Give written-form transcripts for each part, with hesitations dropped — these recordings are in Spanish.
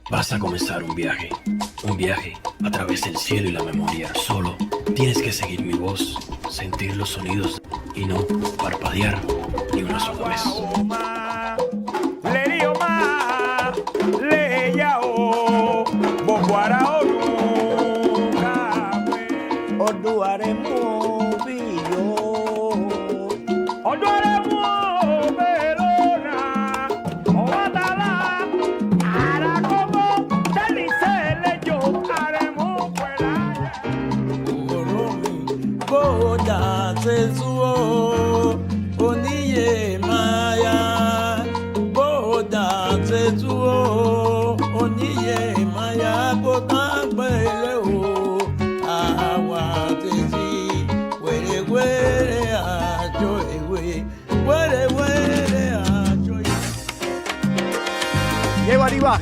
Vas a comenzar un viaje a través del cielo y la memoria. Solo tienes que seguir mi voz, sentir los sonidos y no parpadear ni una sola vez.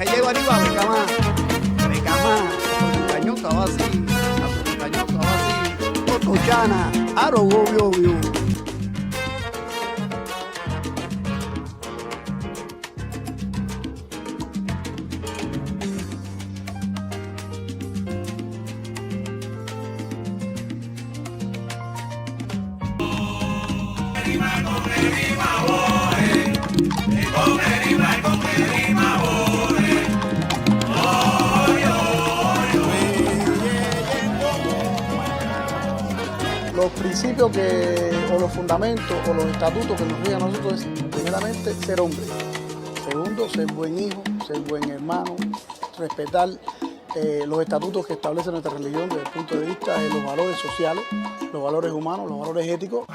Lleva arriba, becama, cañota así, cañota así, otochana, aro obvio. Los principios o los fundamentos o los estatutos que nos rigen a nosotros es, primeramente, ser hombre. Segundo, ser buen hijo, ser buen hermano, respetar los estatutos que establece nuestra religión desde el punto de vista de los valores sociales, los valores humanos, los valores éticos.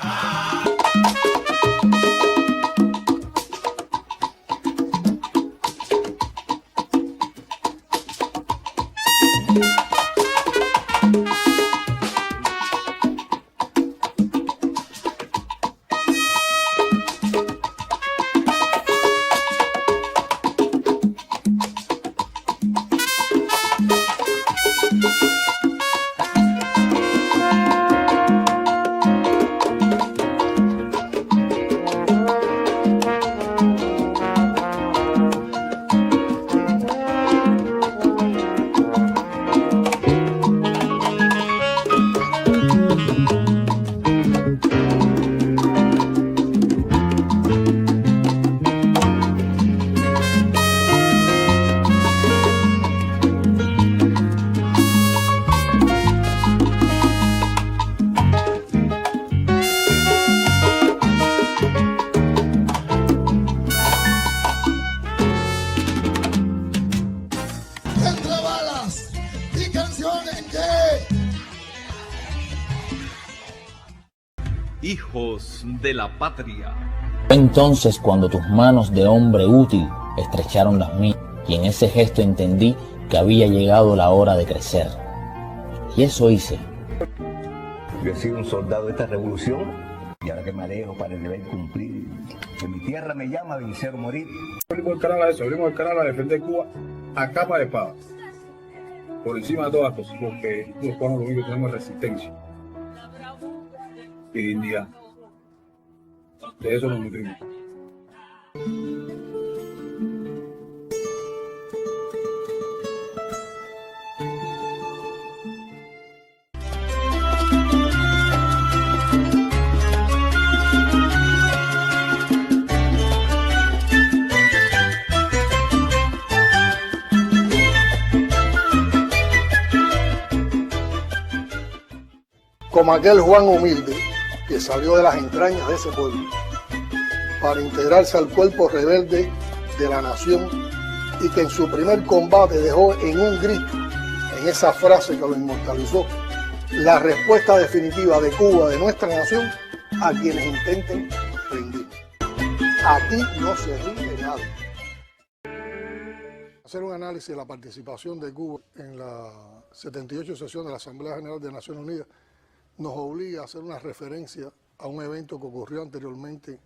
Hijos de la patria. Entonces, cuando tus manos de hombre útil estrecharon las mías, y en ese gesto entendí que había llegado la hora de crecer. Y eso hice. Yo he sido un soldado de esta revolución y ahora que me alejo para el deber cumplir, que mi tierra me llama a vencer o morir. Abrimos el canal a eso, abrimos el canal a defender Cuba a capa de espada, por encima de todas las cosas, porque los cubanos lo único que tenemos es resistencia y dignidad. De eso nos nutrimos. Como aquel Juan humilde que salió de las entrañas de ese pueblo para integrarse al cuerpo rebelde de la nación y que en su primer combate dejó en un grito, en esa frase que lo inmortalizó, la respuesta definitiva de Cuba, de nuestra nación, a quienes intenten rendir. Aquí no se rinde nadie. Hacer un análisis de la participación de Cuba en la 78 sesión de la Asamblea General de Naciones Unidas nos obliga a hacer una referencia a un evento que ocurrió anteriormente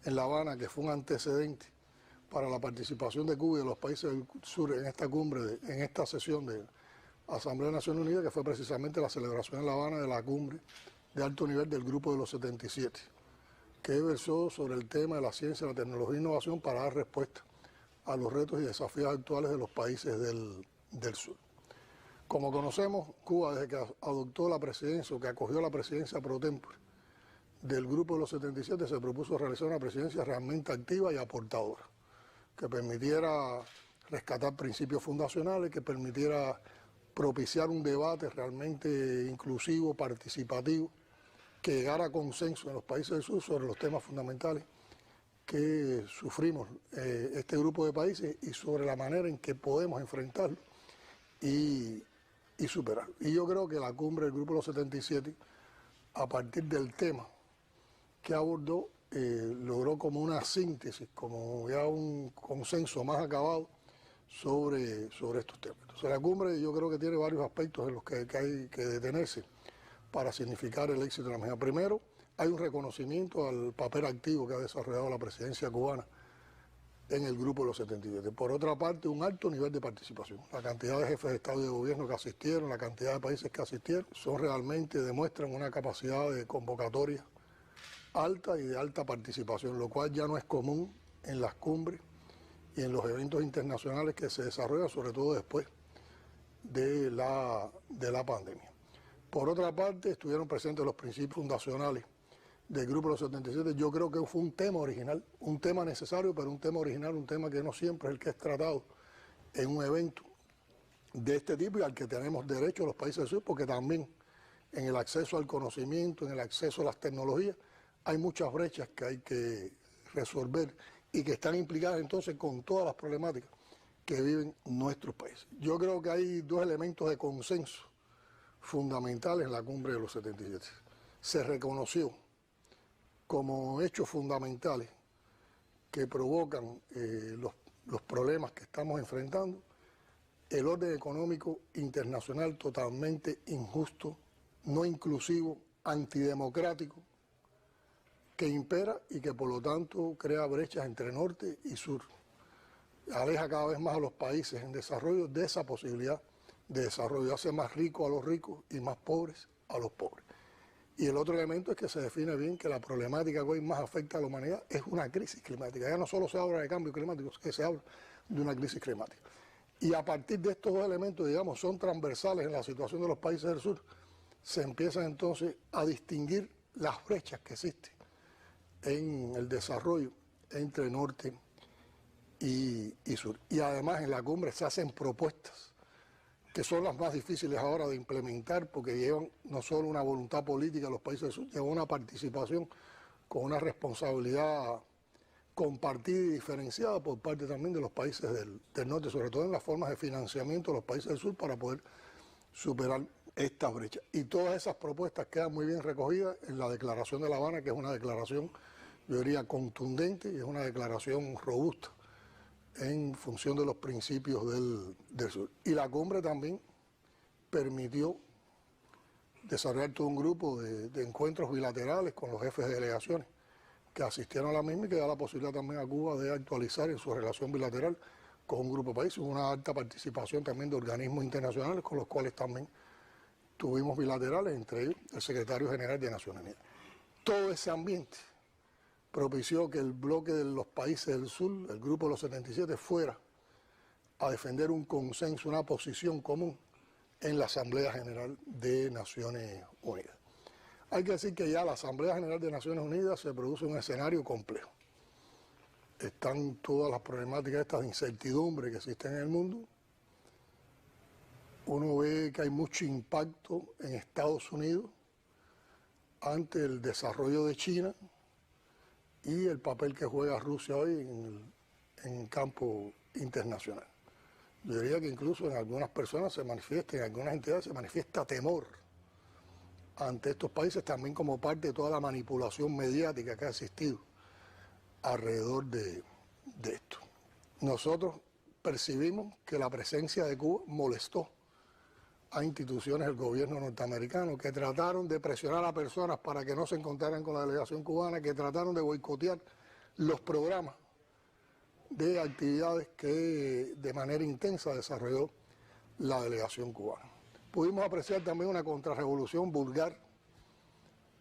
en La Habana, que fue un antecedente para la participación de Cuba y de los países del sur en esta cumbre, en esta sesión de Asamblea de Naciones Unidas, que fue precisamente la celebración en La Habana de la cumbre de alto nivel del Grupo de los 77, que versó sobre el tema de la ciencia, la tecnología e innovación para dar respuesta a los retos y desafíos actuales de los países del sur. Como conocemos, Cuba, desde que adoptó la presidencia, o que acogió la presidencia pro tempore del Grupo de los 77, se propuso realizar una presidencia realmente activa y aportadora, que permitiera rescatar principios fundacionales, que permitiera propiciar un debate realmente inclusivo, participativo, que llegara a consenso en los países del sur sobre los temas fundamentales que sufrimos este grupo de países y sobre la manera en que podemos enfrentarlo y superarlo. Y yo creo que la cumbre del Grupo de los 77, a partir del tema que abordó, logró como una síntesis, como ya un consenso más acabado sobre estos temas. Entonces la cumbre yo creo que tiene varios aspectos en los que hay que detenerse para significar el éxito de la misma. Primero, hay un reconocimiento al papel activo que ha desarrollado la presidencia cubana en el Grupo de los 77. Por otra parte, un alto nivel de participación. La cantidad de jefes de Estado y de Gobierno que asistieron, la cantidad de países que asistieron, demuestran una capacidad de convocatoria alta y de alta participación, lo cual ya no es común en las cumbres y en los eventos internacionales que se desarrollan, sobre todo después de la pandemia. Por otra parte, estuvieron presentes los principios fundacionales del Grupo de los 77. Yo creo que fue un tema original, un tema necesario, pero un tema original, un tema que no siempre es el que es tratado en un evento de este tipo y al que tenemos derecho los países del sur, porque también en el acceso al conocimiento, en el acceso a las tecnologías, hay muchas brechas que hay que resolver y que están implicadas entonces con todas las problemáticas que viven nuestros países. Yo creo que hay dos elementos de consenso fundamentales en la cumbre de los 77. Se reconoció como hechos fundamentales que provocan los problemas que estamos enfrentando, el orden económico internacional totalmente injusto, no inclusivo, antidemocrático, que impera y que por lo tanto crea brechas entre norte y sur. Aleja cada vez más a los países en desarrollo de esa posibilidad de desarrollo, hace más ricos a los ricos y más pobres a los pobres. Y el otro elemento es que se define bien que la problemática que hoy más afecta a la humanidad es una crisis climática. Ya no solo se habla de cambio climático, es que se habla de una crisis climática. Y a partir de estos dos elementos, digamos, son transversales en la situación de los países del sur, se empiezan entonces a distinguir las brechas que existen en el desarrollo entre norte y sur. Y además en la cumbre se hacen propuestas que son las más difíciles ahora de implementar, porque llevan no solo una voluntad política de los países del sur, llevan una participación con una responsabilidad compartida y diferenciada por parte también de los países del norte, sobre todo en las formas de financiamiento de los países del sur para poder superar estas brechas. Y todas esas propuestas quedan muy bien recogidas en la Declaración de La Habana, que es una declaración, yo diría, contundente y es una declaración robusta en función de los principios del sur. Y la cumbre también permitió desarrollar todo un grupo de encuentros bilaterales con los jefes de delegaciones que asistieron a la misma y que da la posibilidad también a Cuba de actualizar en su relación bilateral con un grupo de países, una alta participación también de organismos internacionales con los cuales también tuvimos bilaterales, entre ellos el secretario general de Naciones Unidas. Todo ese ambiente propició que el bloque de los países del sur, el Grupo de los 77, fuera a defender un consenso, una posición común en la Asamblea General de Naciones Unidas. Hay que decir que ya la Asamblea General de Naciones Unidas se produce un escenario complejo. Están todas las problemáticas estas de incertidumbre que existen en el mundo. Uno ve que hay mucho impacto en Estados Unidos ante el desarrollo de China y el papel que juega Rusia hoy en el campo internacional. Yo diría que incluso en algunas personas se manifiesta, en algunas entidades se manifiesta temor ante estos países, también como parte de toda la manipulación mediática que ha existido alrededor de esto. Nosotros percibimos que la presencia de Cuba molestó a instituciones del gobierno norteamericano que trataron de presionar a personas para que no se encontraran con la delegación cubana, que trataron de boicotear los programas de actividades que de manera intensa desarrolló la delegación cubana. Pudimos apreciar también una contrarrevolución vulgar,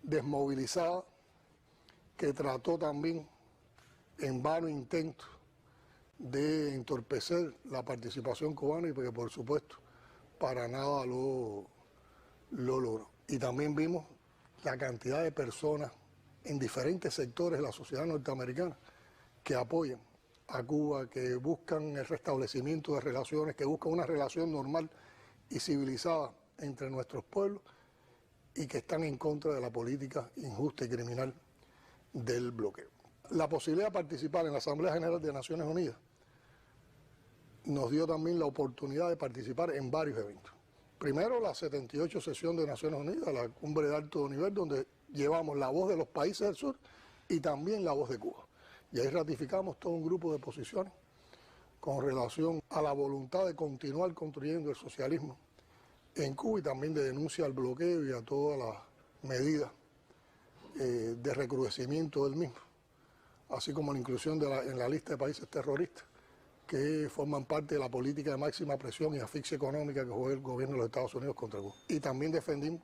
desmovilizada, que trató también en vano intento de entorpecer la participación cubana y que por supuesto para nada lo logró. Y también vimos la cantidad de personas en diferentes sectores de la sociedad norteamericana que apoyan a Cuba, que buscan el restablecimiento de relaciones, que buscan una relación normal y civilizada entre nuestros pueblos y que están en contra de la política injusta y criminal del bloqueo. La posibilidad de participar en la Asamblea General de Naciones Unidas nos dio también la oportunidad de participar en varios eventos. Primero, la 78 sesión de Naciones Unidas, la cumbre de alto nivel, donde llevamos la voz de los países del sur y también la voz de Cuba. Y ahí ratificamos todo un grupo de posiciones con relación a la voluntad de continuar construyendo el socialismo en Cuba y también de denuncia al bloqueo y a todas las medidas de recrudecimiento del mismo, así como la inclusión en la lista de países terroristas que forman parte de la política de máxima presión y asfixia económica que juega el gobierno de los Estados Unidos contra Cuba. Y también defendimos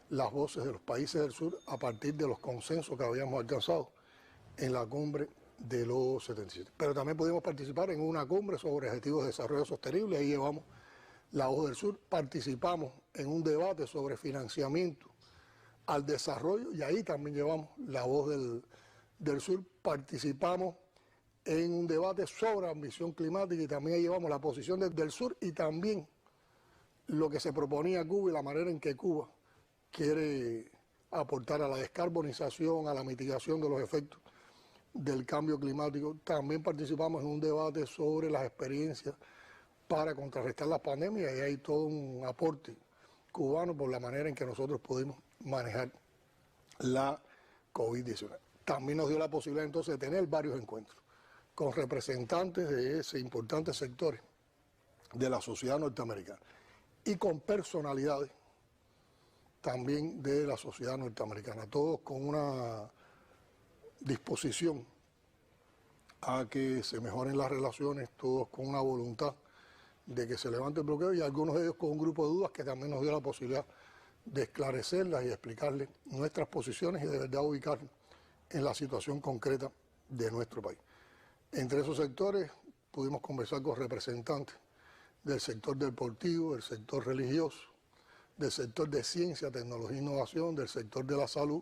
las voces de los países del sur a partir de los consensos que habíamos alcanzado en la cumbre de los 77. Pero también pudimos participar en una cumbre sobre objetivos de desarrollo sostenible, ahí llevamos la voz del sur, participamos en un debate sobre financiamiento al desarrollo y ahí también llevamos la voz del sur, participamos en un debate sobre ambición climática y también ahí llevamos la posición del sur y también lo que se proponía Cuba y la manera en que Cuba quiere aportar a la descarbonización, a la mitigación de los efectos del cambio climático. También participamos en un debate sobre las experiencias para contrarrestar las pandemias y hay todo un aporte cubano por la manera en que nosotros pudimos manejar la COVID-19. También nos dio la posibilidad entonces de tener varios encuentros con representantes de ese importantes sectores de la sociedad norteamericana y con personalidades también de la sociedad norteamericana, todos con una disposición a que se mejoren las relaciones, todos con una voluntad de que se levante el bloqueo y algunos de ellos con un grupo de dudas que también nos dio la posibilidad de esclarecerlas y explicarles nuestras posiciones y de verdad ubicarnos en la situación concreta de nuestro país. Entre esos sectores pudimos conversar con representantes del sector deportivo, del sector religioso, del sector de ciencia, tecnología e innovación, del sector de la salud,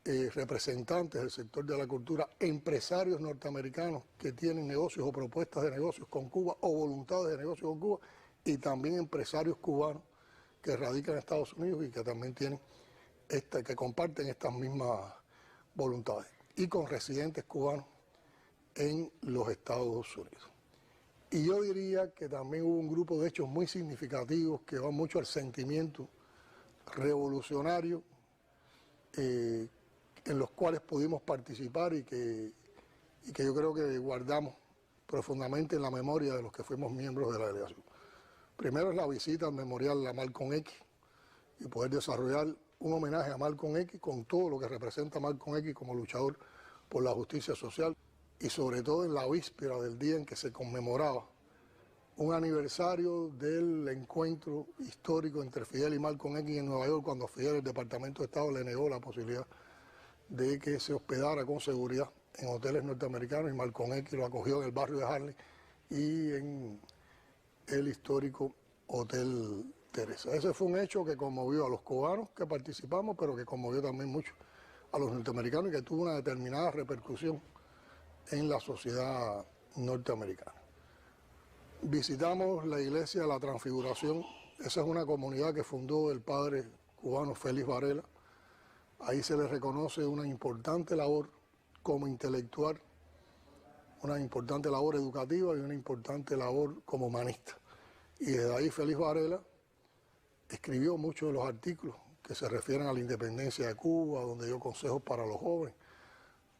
representantes del sector de la cultura, empresarios norteamericanos que tienen negocios o propuestas de negocios con Cuba o voluntades de negocios con Cuba y también empresarios cubanos que radican en Estados Unidos y que también tienen que comparten estas mismas voluntades y con residentes cubanos en los Estados Unidos. Y yo diría que también hubo un grupo de hechos muy significativos que van mucho al sentimiento revolucionario en los cuales pudimos participar y que yo creo que guardamos profundamente en la memoria de los que fuimos miembros de la delegación. Primero es la visita al memorial a Malcolm X y poder desarrollar un homenaje a Malcolm X con todo lo que representa Malcolm X como luchador por la justicia social y sobre todo en la víspera del día en que se conmemoraba un aniversario del encuentro histórico entre Fidel y Malcolm X en Nueva York, cuando Fidel, el Departamento de Estado, le negó la posibilidad de que se hospedara con seguridad en hoteles norteamericanos y Malcolm X lo acogió en el barrio de Harlem y en el histórico Hotel Teresa. Ese fue un hecho que conmovió a los cubanos que participamos, pero que conmovió también mucho a los norteamericanos y que tuvo una determinada repercusión en la sociedad norteamericana. Visitamos la iglesia de la Transfiguración. Esa es una comunidad que fundó el padre cubano Félix Varela. Ahí se le reconoce una importante labor como intelectual, una importante labor educativa y una importante labor como humanista. Y desde ahí Félix Varela escribió muchos de los artículos que se refieren a la independencia de Cuba, donde dio consejos para los jóvenes,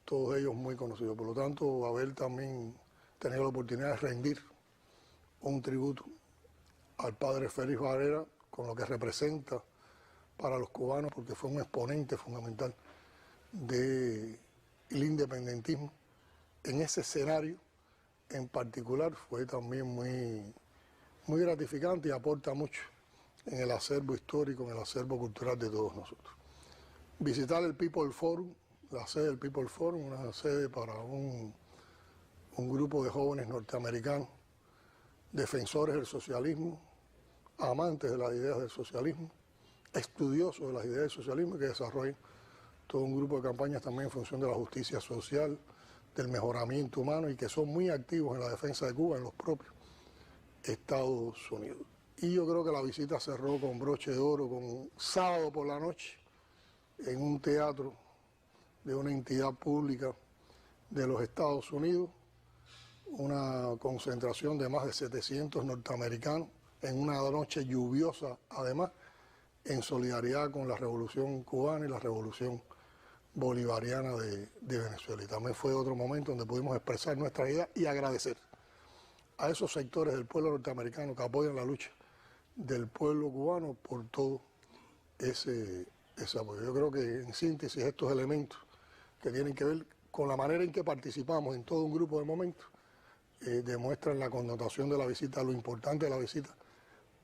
todos ellos muy conocidos. Por lo tanto, haber también tenido la oportunidad de rendir un tributo al padre Félix Varela con lo que representa para los cubanos, porque fue un exponente fundamental del independentismo. En ese escenario en particular fue también muy gratificante y aporta mucho en el acervo histórico, en el acervo cultural de todos nosotros. Visitar el People Forum, la sede del People Forum, una sede para un grupo de jóvenes norteamericanos, defensores del socialismo, amantes de las ideas del socialismo, estudiosos de las ideas del socialismo, que desarrollan todo un grupo de campañas también en función de la justicia social, del mejoramiento humano, y que son muy activos en la defensa de Cuba en los propios Estados Unidos. Y yo creo que la visita cerró con broche de oro, con sábado por la noche, en un teatro de una entidad pública de los Estados Unidos, una concentración de más de 700 norteamericanos, en una noche lluviosa, además, en solidaridad con la Revolución Cubana y la Revolución Bolivariana de Venezuela. Y también fue otro momento donde pudimos expresar nuestra idea y agradecer a esos sectores del pueblo norteamericano que apoyan la lucha del pueblo cubano por todo ese apoyo. Yo creo que, en síntesis, estos elementos que tienen que ver con la manera en que participamos en todo un grupo de momentos demuestran la connotación de la visita, lo importante de la visita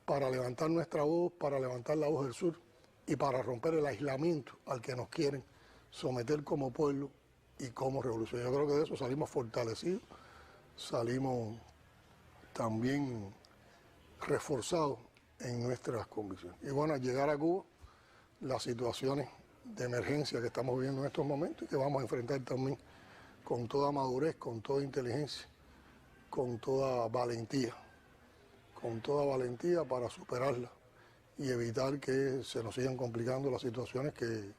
para levantar nuestra voz, para levantar la voz del sur y para romper el aislamiento al que nos quieren someter como pueblo y como revolución. Yo creo que de eso salimos fortalecidos, salimos también reforzados en nuestras convicciones. Y bueno, al llegar a Cuba, las situaciones de emergencia que estamos viviendo en estos momentos y que vamos a enfrentar también con toda madurez, con toda inteligencia, con toda valentía para superarla y evitar que se nos sigan complicando las situaciones que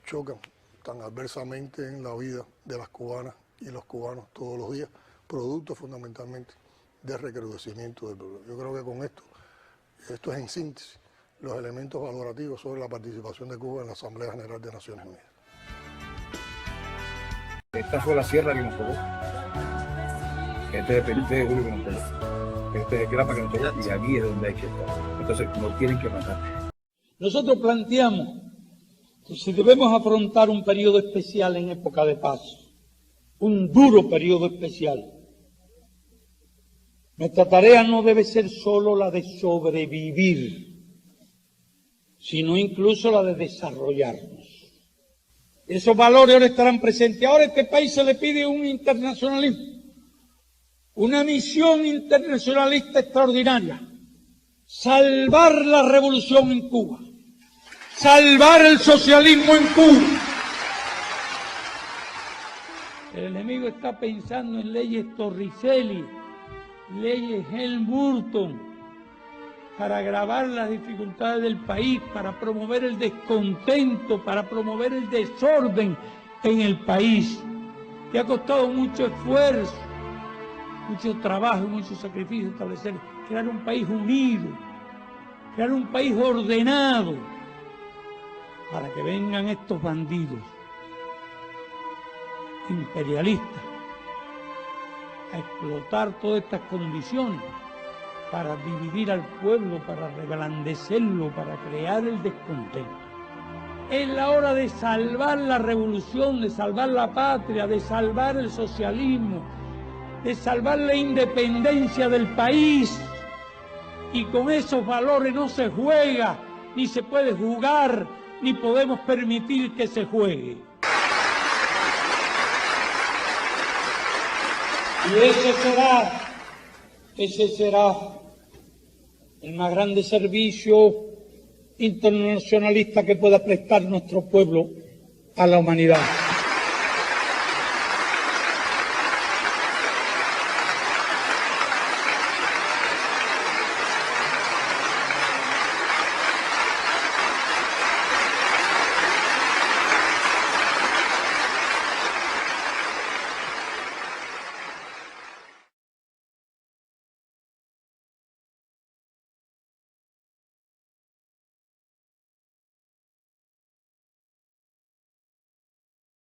chocan tan adversamente en la vida de las cubanas y los cubanos todos los días, producto fundamentalmente del recrudecimiento del pueblo. Yo creo que con esto es en síntesis los elementos valorativos sobre la participación de Cuba en la Asamblea General de Naciones Unidas. Esta fue la sierra que nos tocó. Este es el 23 de julio que nos tocó. Este es el grapa que nos tocó y aquí es donde hay que estar. Entonces nos tienen que matar. Nosotros planteamos que si debemos afrontar un periodo especial en época de paz, un duro periodo especial, nuestra tarea no debe ser solo la de sobrevivir, sino incluso la de desarrollarnos. Esos valores ahora estarán presentes. Ahora a este país se le pide un internacionalismo, una misión internacionalista extraordinaria. Salvar la revolución en Cuba, salvar el socialismo en Cuba. El enemigo está pensando en leyes Torricelli, leyes Helm-Burton, para agravar las dificultades del país, para promover el descontento, para promover el desorden en el país, que ha costado mucho esfuerzo, mucho trabajo y mucho sacrificio establecer, crear un país unido, crear un país ordenado, para que vengan estos bandidos imperialistas a explotar todas estas condiciones para dividir al pueblo, para reblandecerlo, para crear el descontento. Es la hora de salvar la revolución, de salvar la patria, de salvar el socialismo, de salvar la independencia del país. Y con esos valores no se juega, ni se puede jugar, ni podemos permitir que se juegue. Y ese será el más grande servicio internacionalista que pueda prestar nuestro pueblo a la humanidad.